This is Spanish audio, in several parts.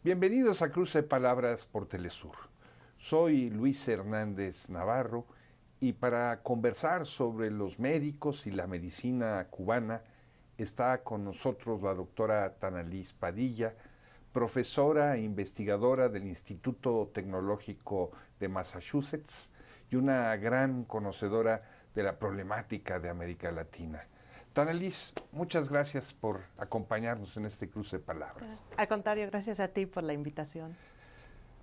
Bienvenidos a Cruce de Palabras por Telesur. Soy Luis Hernández Navarro y para conversar sobre los médicos y la medicina cubana está con nosotros la doctora Tanalís Padilla, profesora e investigadora del Instituto Tecnológico de Massachusetts y una gran conocedora de la problemática de América Latina. Tanalís, muchas gracias por acompañarnos en este cruce de palabras. Al contrario, gracias a ti por la invitación.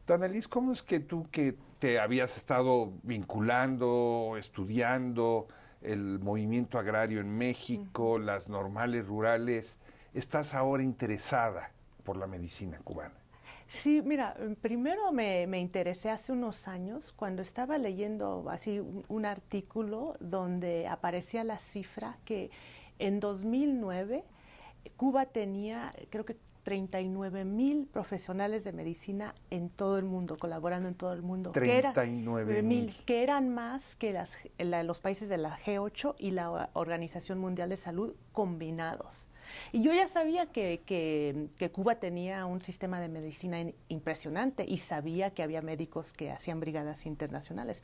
Tanalís, ¿cómo es que tú que te habías estado vinculando, estudiando el movimiento agrario en México, las normales rurales, estás ahora interesada por la medicina cubana? Sí, mira, primero me interesé hace unos años cuando estaba leyendo así un artículo donde aparecía la cifra que en 2009 Cuba tenía, creo que 39,000 profesionales de medicina en todo el mundo, colaborando en todo el mundo. 39,000. Que eran más que los países de la G8 y la Organización Mundial de Salud combinados. Y yo ya sabía que Cuba tenía un sistema de medicina impresionante y sabía que había médicos que hacían brigadas internacionales.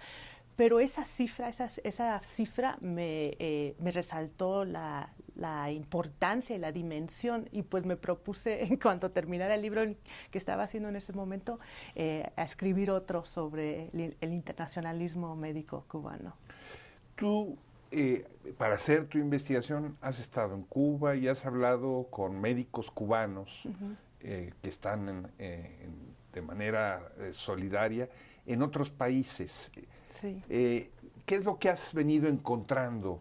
Pero esa cifra me resaltó la importancia y la dimensión, y pues me propuse, en cuanto terminara el libro que estaba haciendo en ese momento, a escribir otro sobre el internacionalismo médico cubano. Tú, para hacer tu investigación, has estado en Cuba y has hablado con médicos cubanos que están de manera solidaria en otros países. Sí. ¿Qué es lo que has venido encontrando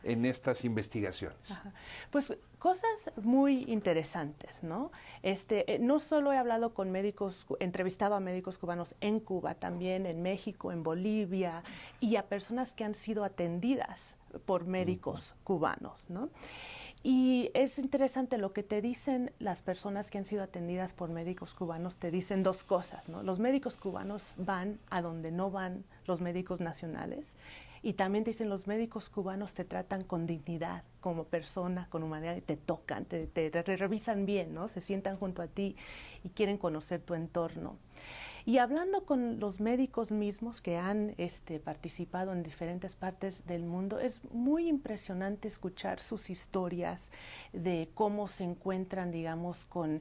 en estas investigaciones? Pues cosas muy interesantes, ¿no? No solo he hablado con médicos, entrevistado a médicos cubanos en Cuba, también en México, en Bolivia, y a personas que han sido atendidas por médicos cubanos, ¿no? Y es interesante lo que te dicen las personas que han sido atendidas por médicos cubanos, te dicen dos cosas, ¿no? Los médicos cubanos van a donde no van los médicos nacionales, y también te dicen los médicos cubanos te tratan con dignidad, como persona, con humanidad, y te tocan, te revisan bien, ¿no? Se sientan junto a ti y quieren conocer tu entorno. Y hablando con los médicos mismos que han participado en diferentes partes del mundo, es muy impresionante escuchar sus historias de cómo se encuentran, digamos, con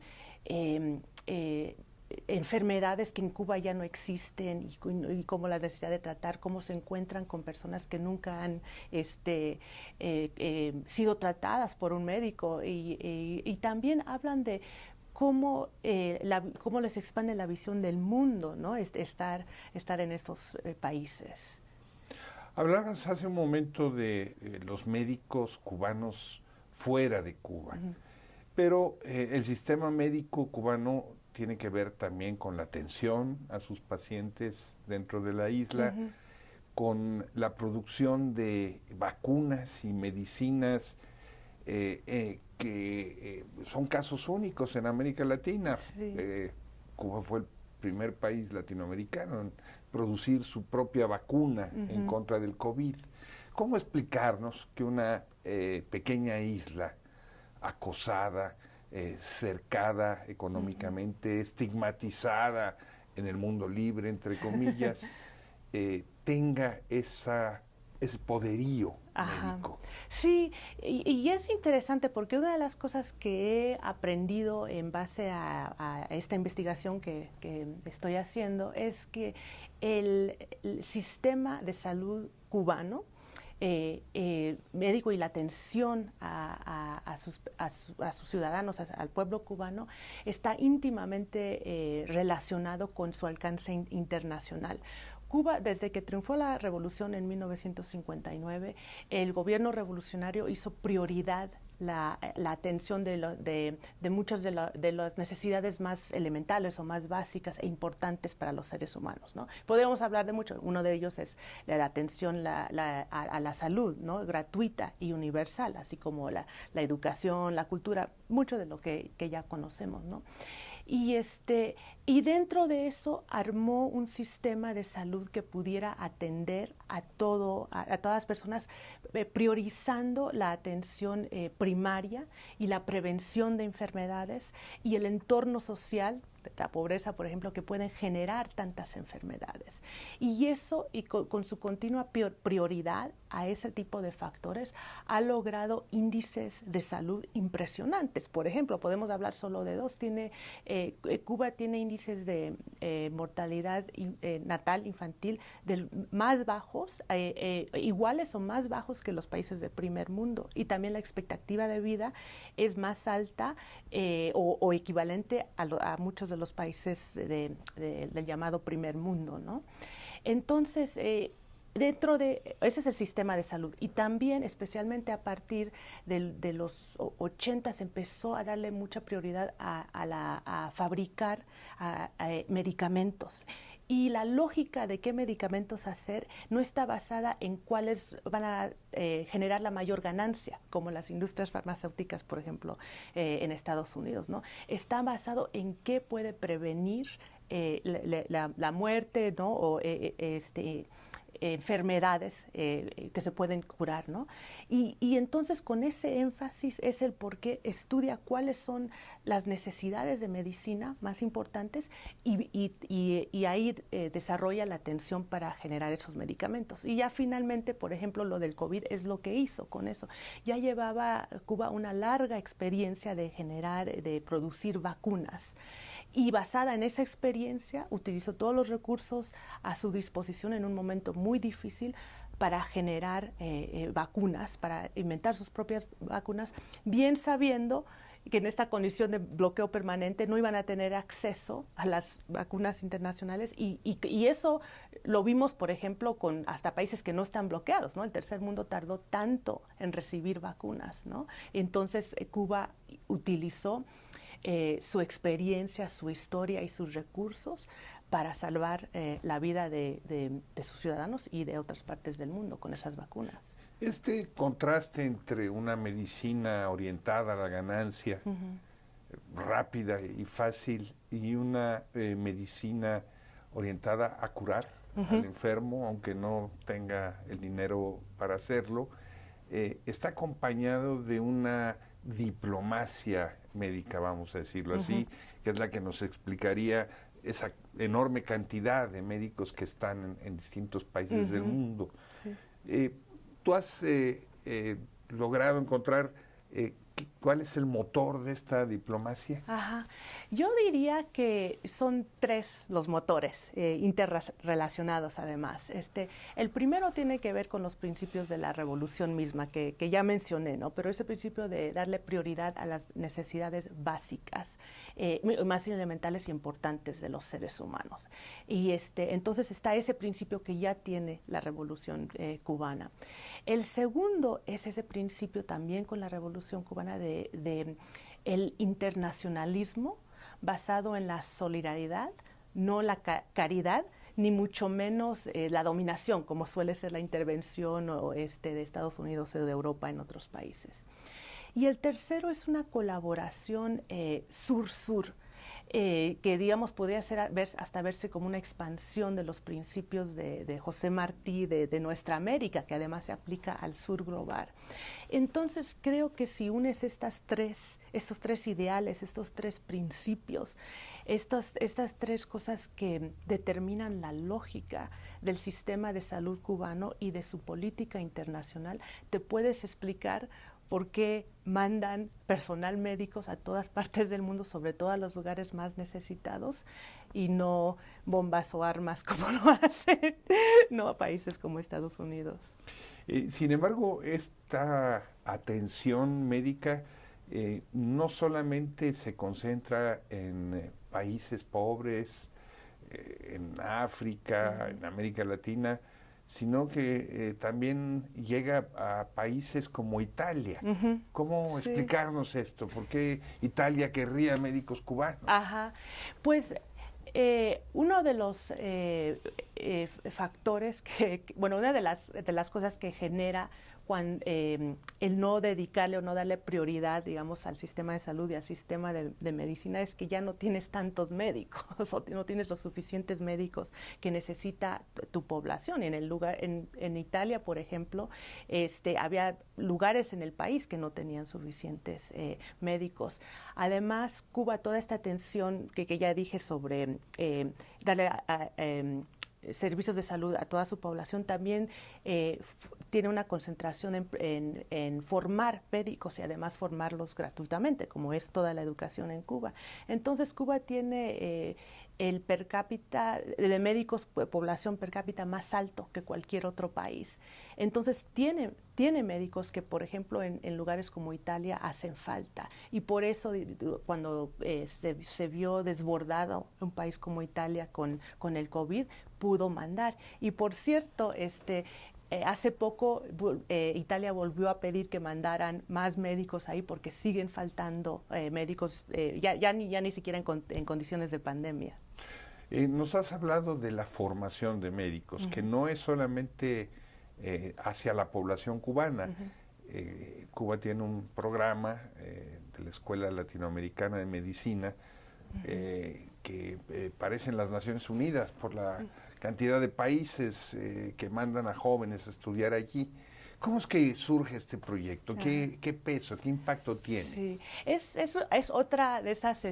enfermedades que en Cuba ya no existen, y cómo la necesidad de tratar, cómo se encuentran con personas que nunca han sido tratadas por un médico, y también hablan de cómo les expande la visión del mundo, ¿no? Estar en estos países. Hablabas hace un momento de los médicos cubanos fuera de Cuba, pero el sistema médico cubano tiene que ver también con la atención a sus pacientes dentro de la isla, con la producción de vacunas y medicinas que son casos únicos en América Latina. Sí. Cuba fue el primer país latinoamericano en producir su propia vacuna en contra del COVID. ¿Cómo explicarnos que una pequeña isla acosada, cercada económicamente, estigmatizada en el mundo libre, entre comillas, tenga ese poderío médico? Sí, y es interesante porque una de las cosas que he aprendido en base a esta investigación que estoy haciendo es que el sistema de salud cubano, médico, y la atención a sus ciudadanos, al pueblo cubano, está íntimamente relacionado con su alcance internacional. Cuba, desde que triunfó la revolución en 1959, el gobierno revolucionario hizo prioridad la atención de muchas de las necesidades más elementales o más básicas e importantes para los seres humanos, ¿no? Podemos hablar de mucho. Uno de ellos es la atención a la salud, ¿no? Gratuita y universal, así como la educación, la cultura, mucho de lo que ya conocemos, ¿no? Y dentro de eso armó un sistema de salud que pudiera atender a todas las personas, priorizando la atención primaria y la prevención de enfermedades y el entorno social la pobreza, por ejemplo, que pueden generar tantas enfermedades. Y eso, y con su continua prioridad a ese tipo de factores, ha logrado índices de salud impresionantes. Por ejemplo, podemos hablar solo de dos. Cuba tiene índices de mortalidad natal infantil más bajos, iguales o más bajos que los países del primer mundo. Y también la expectativa de vida es más alta o equivalente a muchos de los países del llamado primer mundo, ¿no? Entonces, ese es el sistema de salud, y también especialmente a partir de los 80 se empezó a darle mucha prioridad a fabricar medicamentos. Y la lógica de qué medicamentos hacer no está basada en cuáles van a generar la mayor ganancia, como las industrias farmacéuticas, por ejemplo, en Estados Unidos, ¿no? Está basado en qué puede prevenir la muerte, ¿no? O enfermedades que se pueden curar, ¿no? Y entonces con ese énfasis es el por qué estudia cuáles son las necesidades de medicina más importantes y ahí desarrolla la atención para generar esos medicamentos. Y ya finalmente, por ejemplo, lo del COVID es lo que hizo con eso. Ya llevaba Cuba una larga experiencia de producir vacunas. Y basada en esa experiencia, utilizó todos los recursos a su disposición en un momento muy difícil para generar vacunas, para inventar sus propias vacunas, bien sabiendo que en esta condición de bloqueo permanente no iban a tener acceso a las vacunas internacionales y eso lo vimos, por ejemplo, con hasta países que no están bloqueados, ¿no? El tercer mundo tardó tanto en recibir vacunas, ¿no? Entonces Cuba utilizó su experiencia, su historia y sus recursos para salvar la vida de sus ciudadanos y de otras partes del mundo con esas vacunas. Este contraste entre una medicina orientada a la ganancia, rápida y fácil, y una medicina orientada a curar al enfermo, aunque no tenga el dinero para hacerlo, está acompañado de una diplomacia médica, vamos a decirlo así, que es la que nos explicaría esa enorme cantidad de médicos que están en distintos países del mundo. Sí. ¿Tú has logrado encontrar cuál es el motor de esta diplomacia? Ajá. Yo diría que son tres los motores interrelacionados además. El primero tiene que ver con los principios de la revolución misma que ya mencioné, ¿no? Pero ese principio de darle prioridad a las necesidades básicas, más elementales y importantes de los seres humanos. Y entonces está ese principio que ya tiene la revolución cubana. El segundo es ese principio también con la revolución cubana de el internacionalismo basado en la solidaridad, no la caridad, ni mucho menos la dominación, como suele ser la intervención de Estados Unidos o de Europa en otros países. Y el tercero es una colaboración sur-sur, que digamos podría hasta verse como una expansión de los principios de José Martí de nuestra América, que además se aplica al sur global. Entonces creo que si unes estos tres ideales, estos tres principios, estas tres cosas que determinan la lógica del sistema de salud cubano y de su política internacional, te puedes explicar por qué mandan personal médicos a todas partes del mundo, sobre todo a los lugares más necesitados, y no bombas o armas como lo hacen, no a países como Estados Unidos. Sin embargo, esta atención médica no solamente se concentra en países pobres, en África, en América Latina, sino que también llega a países como Italia. ¿Cómo explicarnos esto? ¿Por qué Italia querría médicos cubanos? Ajá, pues Uno de los factores bueno, una de las cosas que genera el no dedicarle o no darle prioridad, digamos, al sistema de salud y al sistema de medicina es que ya no tienes tantos médicos o no tienes los suficientes médicos que necesita tu población. En Italia, por ejemplo, había lugares en el país que no tenían suficientes médicos. Además, Cuba, toda esta atención que ya dije sobre darle servicios de salud a toda su población, también tiene una concentración en formar médicos y además formarlos gratuitamente, como es toda la educación en Cuba. Entonces, Cuba tiene el per cápita de médicos, población per cápita más alto que cualquier otro país. Entonces tiene médicos que, por ejemplo, en lugares como Italia hacen falta. Y por eso cuando se vio desbordado un país como Italia con el COVID, pudo mandar. Y por cierto, hace poco Italia volvió a pedir que mandaran más médicos ahí porque siguen faltando médicos, ya ni siquiera en condiciones de pandemia. Nos has hablado de la formación de médicos, que no es solamente hacia la población cubana. Cuba tiene un programa de la Escuela Latinoamericana de Medicina que parecen las Naciones Unidas por la cantidad de países que mandan a jóvenes a estudiar allí. ¿Cómo es que surge este proyecto? ¿Qué peso, qué impacto tiene? Sí, es otra de esas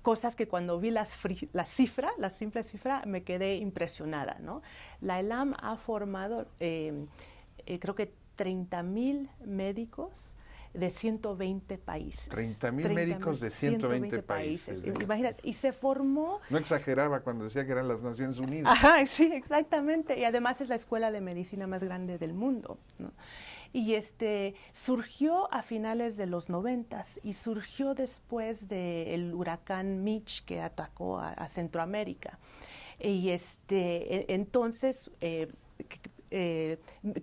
cosas que cuando vi la simple cifra, me quedé impresionada, ¿no? La ELAM ha formado, creo que 30,000 médicos de 120 países. 30,000 médicos de 120 países. Imagínate, y se formó... No exageraba cuando decía que eran las Naciones Unidas. Ajá, sí, exactamente. Y además es la escuela de medicina más grande del mundo, ¿no? Y surgió a finales de los 90 y surgió después del huracán Mitch que atacó a Centroamérica. Y entonces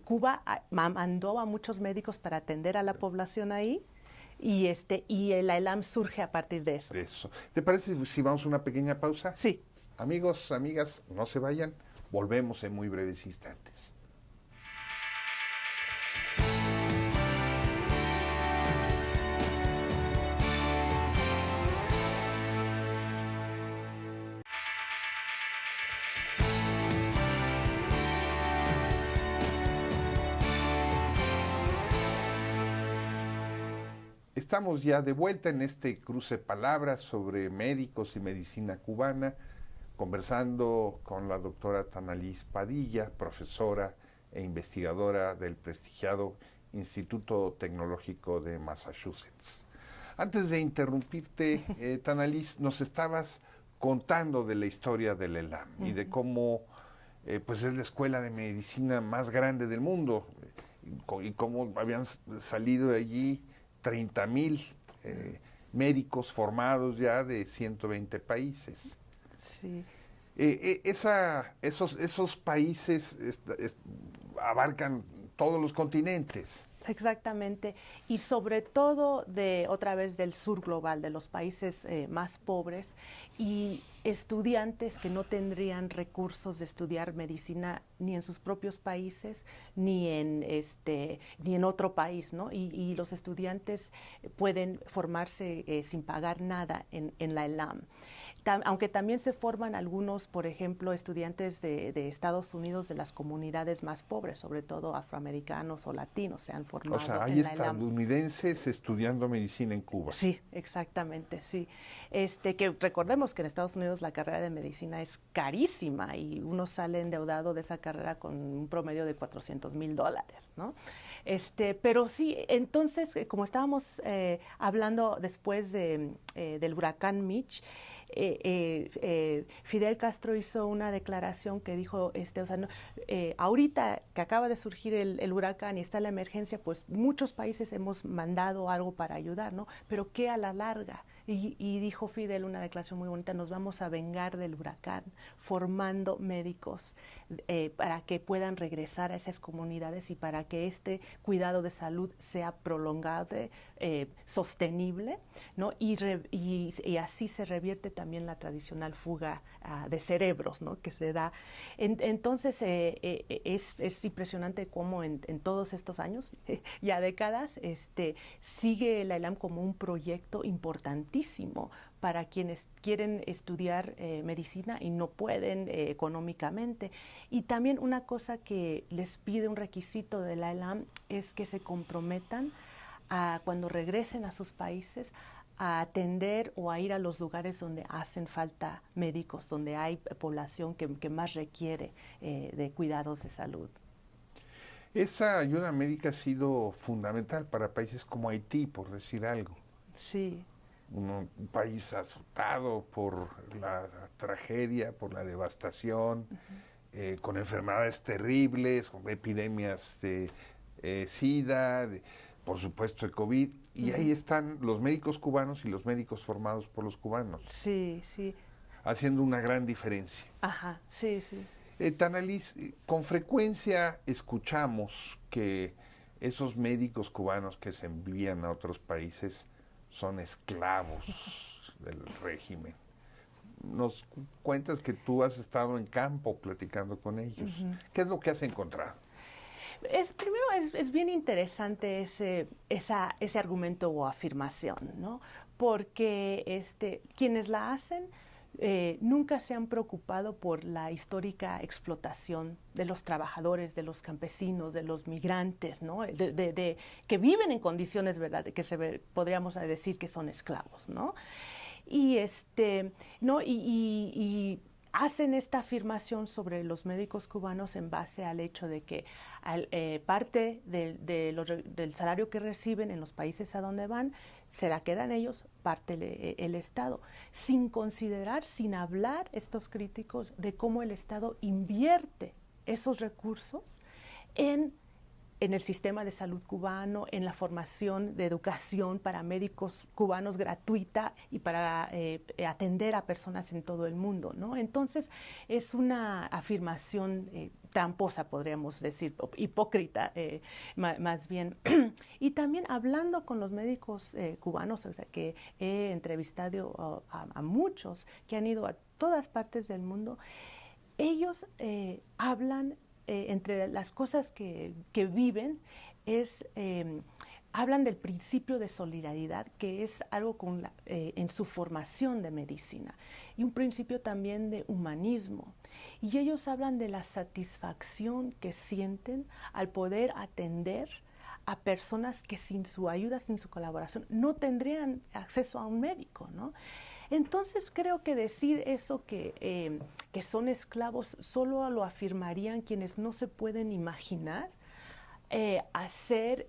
Cuba mandó a muchos médicos para atender a la población ahí. Y la ELAM surge a partir de eso. Eso. ¿Te parece si vamos a una pequeña pausa? Sí. Amigos, amigas, no se vayan. Volvemos en muy breves instantes. Estamos ya de vuelta en este cruce de palabras sobre médicos y medicina cubana, conversando con la doctora Tanalís Padilla, profesora e investigadora del prestigiado Instituto Tecnológico de Massachusetts. Antes de interrumpirte, Tanalís, nos estabas contando de la historia del ELAM y de cómo pues es la escuela de medicina más grande del mundo y cómo habían salido de allí 30,000 médicos formados ya de 120 países. Sí. Esos países abarcan todos los continentes. Exactamente, y sobre todo otra vez del sur global, de los países más pobres y estudiantes que no tendrían recursos de estudiar medicina ni en sus propios países ni en otro país, ¿no? Y los estudiantes pueden formarse sin pagar nada en la ELAM. Aunque también se forman algunos, por ejemplo, estudiantes de Estados Unidos de las comunidades más pobres, sobre todo afroamericanos o latinos, se han formado. O sea, hay estadounidenses estudiando medicina en Cuba. Sí, exactamente, sí. Que recordemos que en Estados Unidos la carrera de medicina es carísima y uno sale endeudado de esa carrera con un promedio de $400,000, ¿no? Pero sí, entonces, como estábamos hablando después del huracán Mitch, Fidel Castro hizo una declaración que dijo, ahorita que acaba de surgir el huracán y está la emergencia, pues muchos países hemos mandado algo para ayudar, ¿no? Pero ¿qué a la larga? Y dijo Fidel una declaración muy bonita: nos vamos a vengar del huracán, formando médicos para que puedan regresar a esas comunidades y para que este cuidado de salud sea prolongado, sostenible, ¿no? Y así se revierte también la tradicional fuga de cerebros, ¿no?, que se da. Entonces, es impresionante cómo en todos estos años, ya décadas, sigue la ELAM como un proyecto importantísimo para quienes quieren estudiar medicina y no pueden económicamente. Y también una cosa que les pide, un requisito de la ELAM, es que se comprometan cuando regresen a sus países a atender o a ir a los lugares donde hacen falta médicos, donde hay población que más requiere de cuidados de salud. Esa ayuda médica ha sido fundamental para países como Haití, por decir algo. Sí. Un país azotado por la tragedia, por la devastación, con enfermedades terribles, con epidemias de SIDA, por supuesto de COVID, y ahí están los médicos cubanos y los médicos formados por los cubanos. Sí, sí. Haciendo una gran diferencia. Ajá, sí, sí. Tanalis, con frecuencia escuchamos que esos médicos cubanos que se envían a otros países son esclavos del régimen. Nos cuentas que tú has estado en campo platicando con ellos. ¿Qué es lo que has encontrado? Primero es bien interesante ese argumento o afirmación, ¿no? Porque quienes la hacen nunca se han preocupado por la histórica explotación de los trabajadores, de los campesinos, de los migrantes, ¿no? Que viven en condiciones, ¿verdad?, que podríamos decir que son esclavos, ¿no? Y ¿no? Y hacen esta afirmación sobre los médicos cubanos en base al hecho de que parte del salario que reciben en los países a donde van se la quedan ellos, parte el Estado, sin considerar, sin hablar estos críticos de cómo el Estado invierte esos recursos en el sistema de salud cubano, en la formación de educación para médicos cubanos gratuita y para atender a personas en todo el mundo, ¿no? Entonces, es una afirmación tramposa, podríamos decir, hipócrita, más bien. Y también hablando con los médicos cubanos, o sea, que he entrevistado a muchos que han ido a todas partes del mundo, ellos hablan, entre las cosas que viven, hablan del principio de solidaridad, que es algo en su formación de medicina, y un principio también de humanismo. Y ellos hablan de la satisfacción que sienten al poder atender a personas que sin su ayuda, sin su colaboración, no tendrían acceso a un médico, ¿no? Entonces creo que decir eso que son esclavos solo lo afirmarían quienes no se pueden imaginar hacer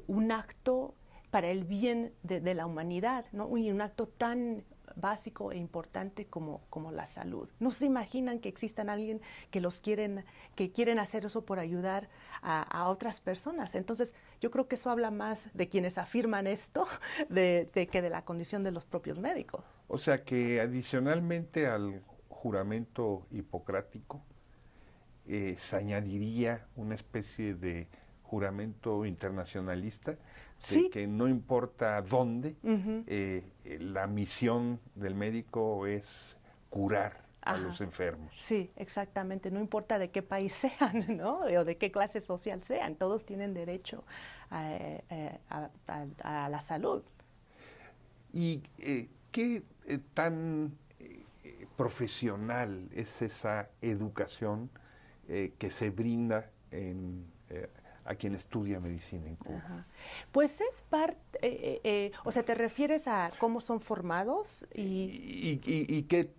un acto para el bien de la humanidad, ¿no? Y un acto tan básico e importante como la salud. No se imaginan que existan alguien que quieren hacer eso por ayudar a otras personas. Entonces, yo creo que eso habla más de quienes afirman esto que de la condición de los propios médicos. O sea que adicionalmente al juramento hipocrático, se añadiría una especie de juramento internacionalista, de sí, que no importa dónde, la misión del médico es curar a los enfermos. Sí, exactamente. No importa de qué país sean, ¿no? O de qué clase social sean. Todos tienen derecho a la salud. ¿Y qué tan profesional es esa educación que se brinda a quien estudia medicina en Cuba? Ajá. Pues es parte, o sea, ¿te refieres a cómo son formados? ¿Y qué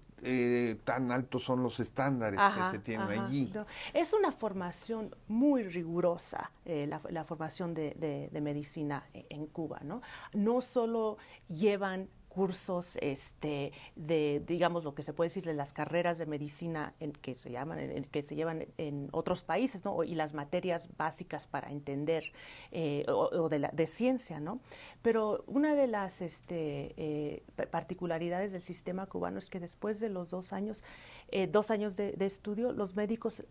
tan altos son los estándares que se tienen allí? No. Es una formación muy rigurosa, la formación de medicina en Cuba, ¿no? No solo llevan cursos digamos, lo que se puede decir de las carreras de medicina que se llevan en otros países, ¿no? Y las materias básicas para entender o de ciencia, ¿no? Pero una de las particularidades del sistema cubano es que después de los 2 años, de estudio, los médicos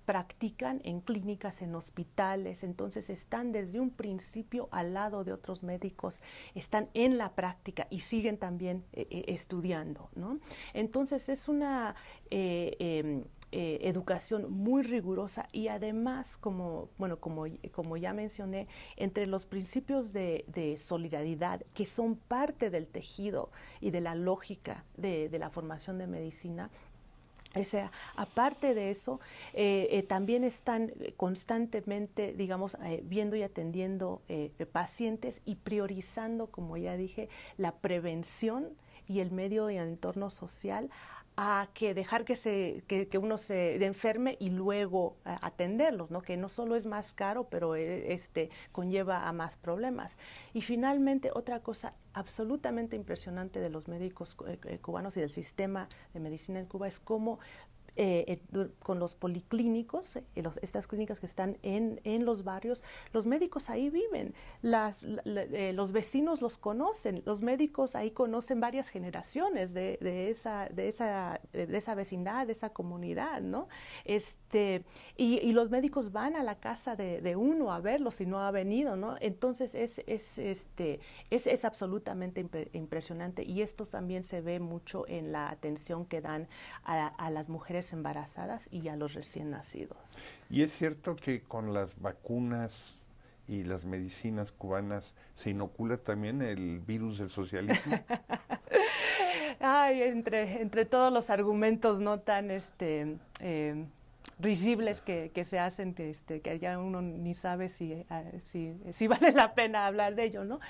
practican en clínicas, en hospitales, entonces están desde un principio al lado de otros médicos, están en la práctica y siguen también estudiando, ¿no? Entonces es una educación muy rigurosa y además, como ya mencioné, entre los principios de solidaridad que son parte del tejido y de la lógica de la formación de medicina. O sea, aparte de eso, también están constantemente, digamos, viendo y atendiendo pacientes y priorizando, como ya dije, la prevención y el medio y el entorno social a que dejar que uno se enferme y luego atenderlos, ¿no? Que no solo es más caro, pero conlleva a más problemas. Y finalmente, otra cosa absolutamente impresionante de los médicos cubanos y del sistema de medicina en Cuba es cómo con los policlínicos, estas clínicas que están en los barrios, los médicos ahí viven, los vecinos los conocen, los médicos ahí conocen varias generaciones de esa vecindad, de esa comunidad, ¿no? Y los médicos van a la casa de uno a verlo si no ha venido, ¿no? Entonces es absolutamente impresionante, y esto también se ve mucho en la atención que dan a las mujeres embarazadas y a los recién nacidos. Y es cierto que con las vacunas y las medicinas cubanas se inocula también el virus del socialismo. Ay, entre todos los argumentos no tan risibles que se hacen, que ya uno ni sabe si vale la pena hablar de ello, ¿no?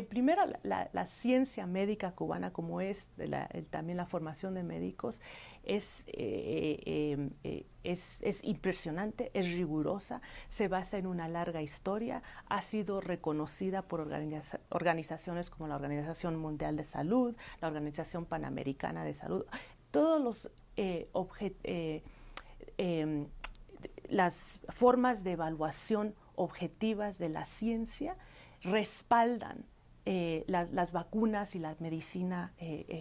Primero, la ciencia médica cubana, como es también la formación de médicos, es impresionante, es rigurosa, se basa en una larga historia, ha sido reconocida por organizaciones como la Organización Mundial de Salud, la Organización Panamericana de Salud. Todos los las formas de evaluación objetivas de la ciencia respaldan las vacunas y la medicina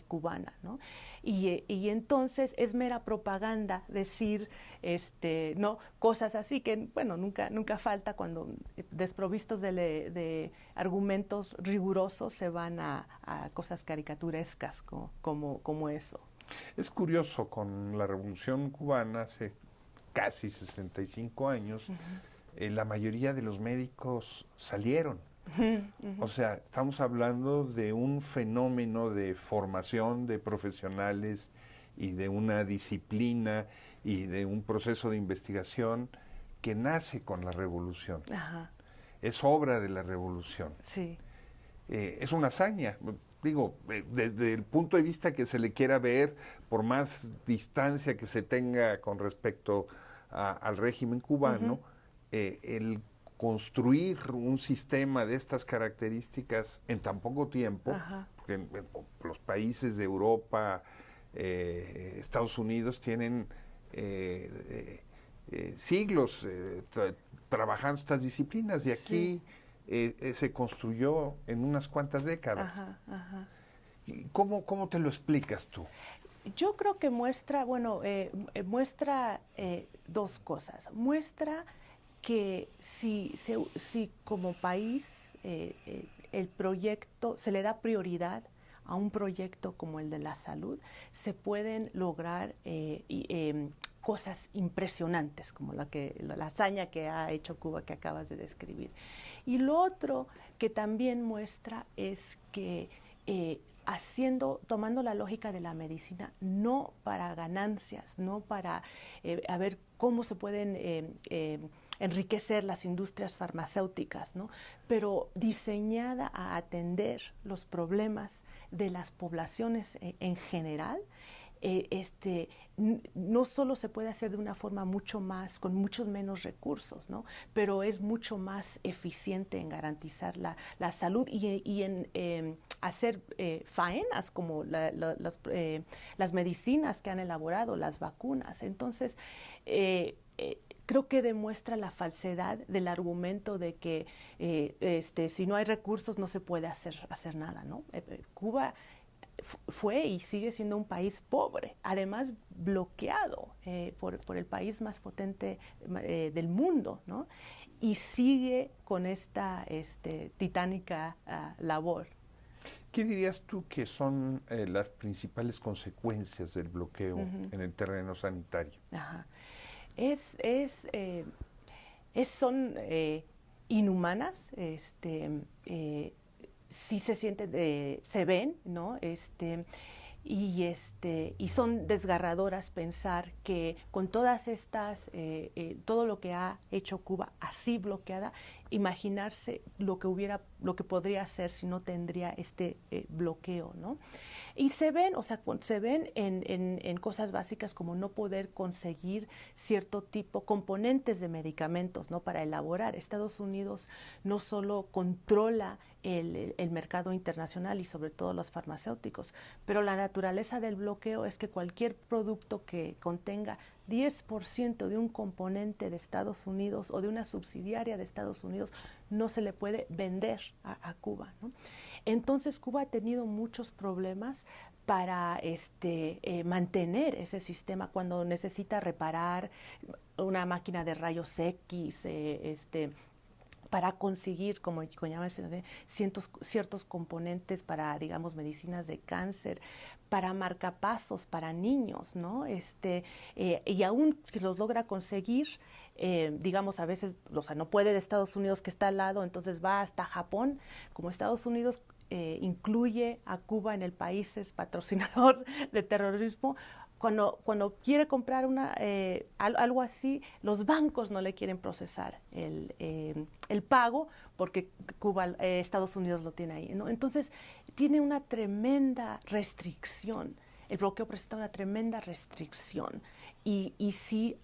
cubana, ¿no? Y entonces es mera propaganda decir no cosas así que, bueno, nunca falta cuando desprovistos de argumentos rigurosos se van a cosas caricaturescas como eso. Es curioso, con la Revolución Cubana hace casi 65 años, la mayoría de los médicos salieron. O sea, estamos hablando de un fenómeno de formación de profesionales y de una disciplina y de un proceso de investigación que nace con la revolución. Ajá. Es obra de la revolución. Sí. Es una hazaña. Digo, desde el punto de vista que se le quiera ver, por más distancia que se tenga con respecto al régimen cubano, el construir un sistema de estas características en tan poco tiempo, porque en los países de Europa, Estados Unidos tienen siglos trabajando estas disciplinas, y aquí se construyó en unas cuantas décadas. ¿Cómo te lo explicas tú? Yo creo que muestra dos cosas. Muestra que si como país el proyecto, se le da prioridad a un proyecto como el de la salud, se pueden lograr cosas impresionantes, como la hazaña que ha hecho Cuba, que acabas de describir. Y lo otro que también muestra es que tomando la lógica de la medicina, no para ganancias, no para a ver cómo se pueden enriquecer las industrias farmacéuticas, ¿no? Pero diseñada a atender los problemas de las poblaciones en general, no solo se puede hacer de una forma mucho más, con muchos menos recursos, ¿no? Pero es mucho más eficiente en garantizar la salud y en hacer faenas como las medicinas que han elaborado, las vacunas. Entonces, creo que demuestra la falsedad del argumento de que si no hay recursos no se puede hacer nada, ¿no? Cuba fue y sigue siendo un país pobre, además bloqueado por el país más potente del mundo, ¿no? Y sigue con esta titánica labor. ¿Qué dirías tú que son las principales consecuencias del bloqueo en el terreno sanitario? Ajá. Son inhumanas, sí se sienten, se ven, ¿no? Y son desgarradoras pensar que con todas estas, todo lo que ha hecho Cuba así bloqueada, imaginarse lo que podría ser si no tendría este bloqueo, ¿no? Y se ven, o sea, se ven en cosas básicas como no poder conseguir cierto tipo, componentes de medicamentos, ¿no? Para elaborar. Estados Unidos no solo controla el mercado internacional y sobre todo los farmacéuticos, pero la naturaleza del bloqueo es que cualquier producto que contenga 10% de un componente de Estados Unidos o de una subsidiaria de Estados Unidos no se le puede vender a Cuba, ¿no? Entonces Cuba ha tenido muchos problemas para mantener ese sistema cuando necesita reparar una máquina de rayos X, para conseguir, como ya mencioné, ciertos componentes para, digamos, medicinas de cáncer, para marcapasos para niños, ¿no? Y aún que los logra conseguir, digamos, a veces, o sea, no puede de Estados Unidos que está al lado, entonces va hasta Japón. Como Estados Unidos incluye a Cuba en el país, es patrocinador de terrorismo, cuando quiere comprar algo así, los bancos no le quieren procesar el pago porque Estados Unidos lo tiene ahí, ¿no? Entonces, tiene una tremenda restricción. El bloqueo presenta una tremenda restricción y sí,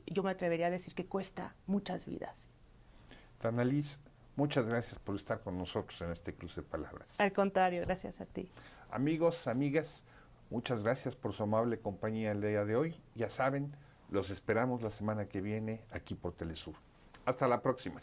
yo me atrevería a decir que cuesta muchas vidas. Danaliz, muchas gracias por estar con nosotros en este cruce de palabras. Al contrario, gracias a ti. Amigos, amigas, muchas gracias por su amable compañía el día de hoy. Ya saben, los esperamos la semana que viene aquí por Telesur. Hasta la próxima.